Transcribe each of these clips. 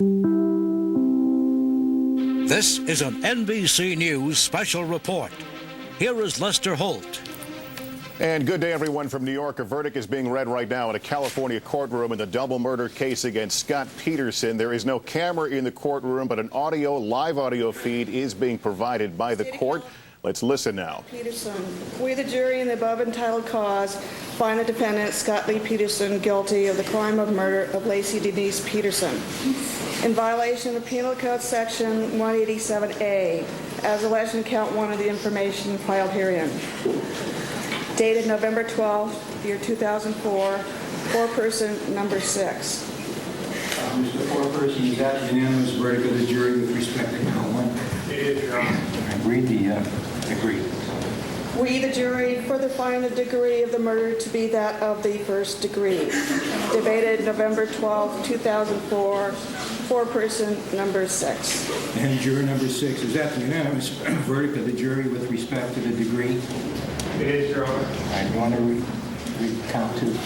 This is an NBC News Special Report. Here is Lester Holt. And good day, everyone, from New York. A verdict is being read right now in a California courtroom in the double murder case against Scott Peterson. There is no camera in the courtroom, but an live audio feed is being provided by the court. Let's listen now. Peterson, we, the jury, in the above entitled cause, find the defendant, Scott Lee Peterson, guilty of the crime of murder of Lacey Denise Peterson in violation of Penal Code Section 187A, as alleged in count 1 of the information filed herein. Dated November 12, year 2004, foreperson number 6. Mr. Foreperson, is that unanimous verdict of the jury with respect to count 1? It is, Your Honor. Agreed. We, the jury, further find the degree of the murder to be that of the first degree. Debated November 12, 2004, foreperson number 6. And juror number 6, is that the unanimous verdict of the jury with respect to the degree? It is, Your Honor. All right, you want to read count 2?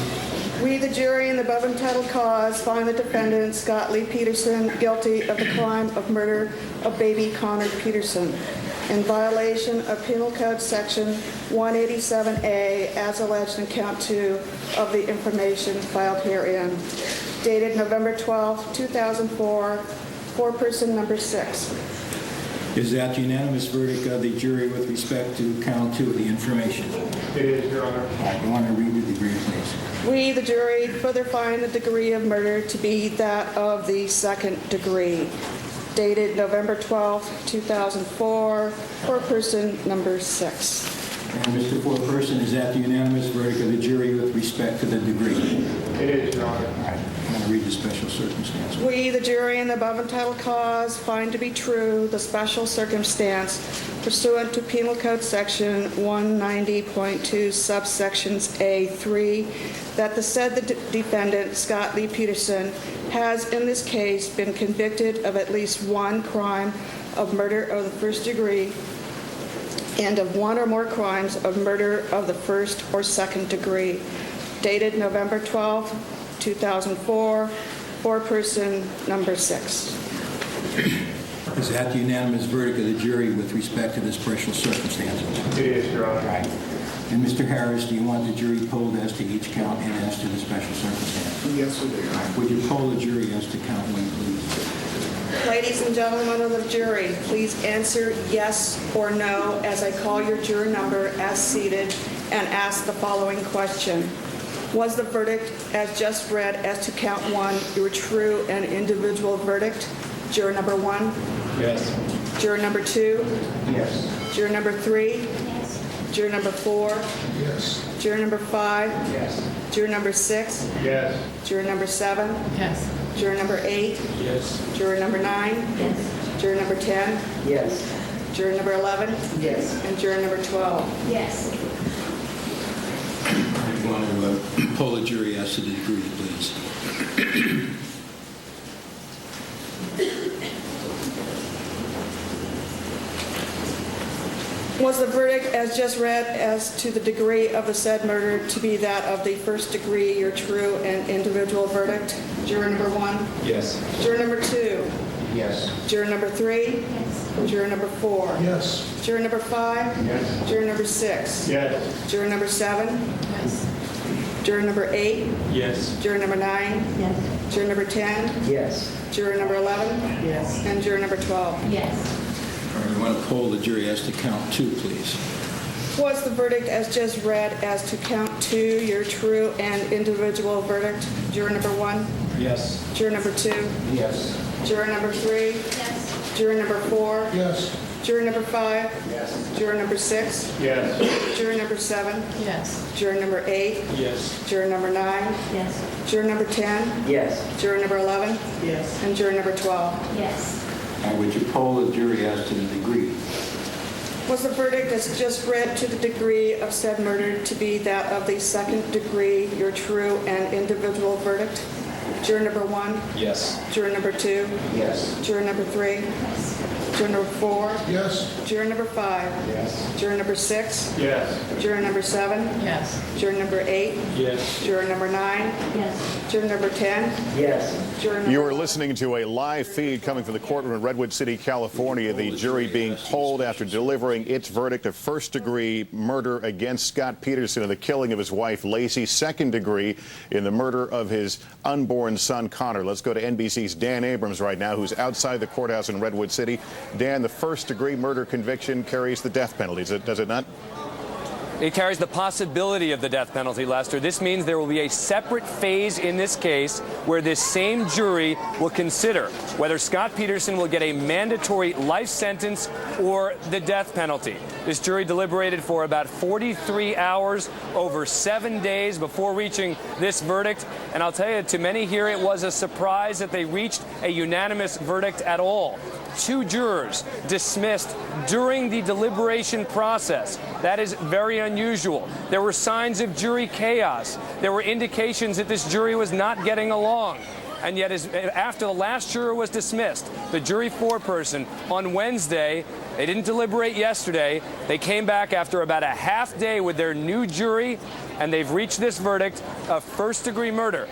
We, the jury, in the above entitled cause, find the defendant, Scott Lee Peterson, guilty of the crime of murder of baby Connor Peterson in violation of Penal Code Section 187A, as alleged in count 2 of the information filed herein. Dated November 12, 2004, foreperson number 6. Is that the unanimous verdict of the jury with respect to count 2 of the information? It is, Your Honor. All right, you want to read the degree, please? We, the jury, further find the degree of murder to be that of the second degree. Dated November 12, 2004, foreperson number 6. And Mr. Foreperson, is that the unanimous verdict of the jury with respect to the degree? It is, Your Honor. All right, I'm going to read the special circumstance. We, the jury, in the above entitled cause, find to be true the special circumstance pursuant to Penal Code Section 190.2, subsections A3, that the said defendant, Scott Lee Peterson, has in this case been convicted of at least one crime of murder of the first degree and of one or more crimes of murder of the first or second degree. Dated November 12, 2004, foreperson number 6. Is that the unanimous verdict of the jury with respect to the special circumstances? It is, Your Honor. Right. And Mr. Harris, do you want the jury polled as to each count and as to the special circumstances? Yes, we do. Right. Would you poll the jury as to count 1, please? Ladies and gentlemen of the jury, please answer yes or no as I call your juror number as seated and ask the following question. Was the verdict as just read as to count 1 your true and individual verdict? Juror number 1? Yes. Juror number 2? Yes. Juror number 3? Yes. Juror number 4? Yes. Juror number 5? Yes. Juror number 6? Yes. Juror number 7? Yes. Juror number 8? Yes. Juror number 9? Yes. Juror number 10? Yes. Juror number 11? Yes. And juror number 12? Yes. You want to poll the jury as to the degree, please? Was the verdict as just read as to the degree of the said murder to be that of the first degree your true and individual verdict? Juror number 1? Yes. Juror number 2? Yes. Juror number 3? Yes. Juror number 4? Yes. Juror number 5? Yes. Juror number 6? Yes. Juror number 7? Yes. Juror number 8? Yes. Juror number 9? Yes. Juror number 10? Yes. Juror number 11? Yes. And juror number 12? Yes. All right, you want to poll the jury as to count 2, please? Was the verdict as just read as to count 2 your true and individual verdict? Juror number 1? Yes. Juror number 2? Yes. Juror number 3? Yes. Juror number 4? Yes. Juror number 5? Yes. Juror number 6? Yes. Juror number 7? Yes. Juror number 8? Yes. Juror number 9? Yes. Juror number 10? Yes. Juror number 11? Yes. And juror number 12? Yes. And would you poll the jury as to the degree? Was the verdict as just read to the degree of said murder to be that of the second degree your true and individual verdict? Juror number 1? Yes. Juror number 2? Yes. Juror number 3? Juror number 4? Yes. Juror number 5? Yes. Juror number 6? Yes. Juror number 7? Yes. Juror number 8? Yes. Juror number 9? Yes. Juror number 10? Yes. Jury number You are 11. listening to a live feed coming from the courtroom in Redwood City, California. The jury being polled after delivering its verdict of first-degree murder against Scott Peterson in the killing of his wife, Lacey, second degree in the murder of his unborn son, Connor. Let's go to NBC's Dan Abrams right now, who's outside the courthouse in Redwood City. Dan, the first-degree murder conviction carries the death penalty, does it not? It carries the possibility of the death penalty, Lester. This means there will be a separate phase in this case where this same jury will consider whether Scott Peterson will get a mandatory life sentence or the death penalty. This jury deliberated for about 43 hours over 7 days before reaching this verdict. And I'll tell you, to many here, it was a surprise that they reached a unanimous verdict at all. 2 jurors dismissed during the deliberation process. That is very unusual. There were signs of jury chaos. There were indications that this jury was not getting along. And yet, after the last juror was dismissed, the jury foreperson on Wednesday, they didn't deliberate yesterday. They came back after about a half day with their new jury, and they've reached this verdict of first-degree murder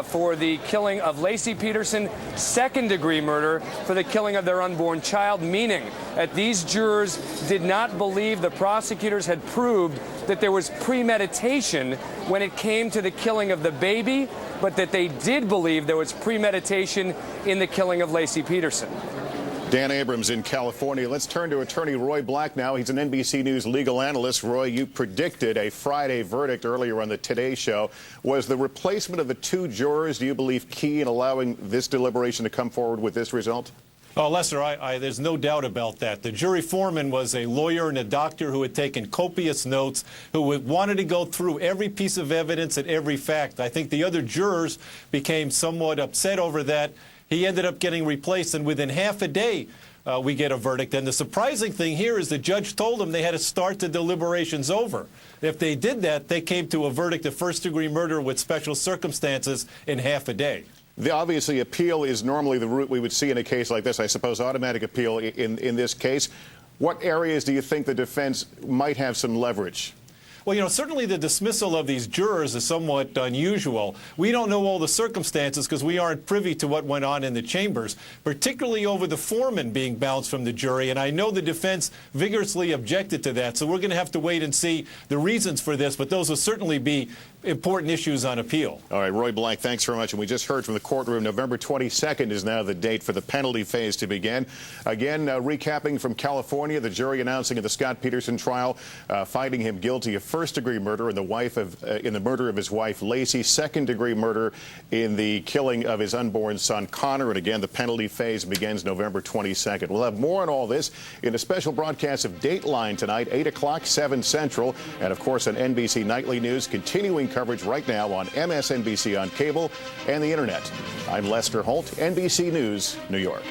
for the killing of Lacey Peterson, second-degree murder for the killing of their unborn child, meaning that these jurors did not believe the prosecutors had proved that there was premeditation when it came to the killing of the baby, but that they did believe there was premeditation in the killing of Lacey Peterson. Dan Abrams in California. Let's turn to attorney Roy Black now. He's an NBC News legal analyst. Roy, you predicted a Friday verdict earlier on the Today Show. Was the replacement of the 2 jurors, do you believe, key in allowing this deliberation to come forward with this result? Oh, Lester, there's no doubt about that. The jury foreman was a lawyer and a doctor who had taken copious notes, who wanted to go through every piece of evidence and every fact. I think the other jurors became somewhat upset over that. He ended up getting replaced, and within half a day, we get a verdict. And the surprising thing here is the judge told them they had to start the deliberations over. If they did that, they came to a verdict of first-degree murder with special circumstances in half a day. Obviously, appeal is normally the route we would see in a case like this. I suppose automatic appeal in this case. What areas do you think the defense might have some leverage? Well, you know, certainly the dismissal of these jurors is somewhat unusual. We don't know all the circumstances because we aren't privy to what went on in the chambers, particularly over the foreman being bounced from the jury. And I know the defense vigorously objected to that. So we're going to have to wait and see the reasons for this. But those will certainly be important issues on appeal. All right, Roy Black, thanks very much. And we just heard from the courtroom, November 22nd is now the date for the penalty phase to begin. Again, recapping from California, the jury announcing in the Scott Peterson trial, finding him guilty of first-degree murder in the murder of his wife, Lacey, second-degree murder in the killing of his unborn son, Connor. And again, the penalty phase begins November 22nd. We'll have more on all this in a special broadcast of Dateline tonight, 8 o'clock, 7 Central. And, of course, on NBC Nightly News, continuing coverage right now on MSNBC on cable and the Internet. I'm Lester Holt, NBC News, New York.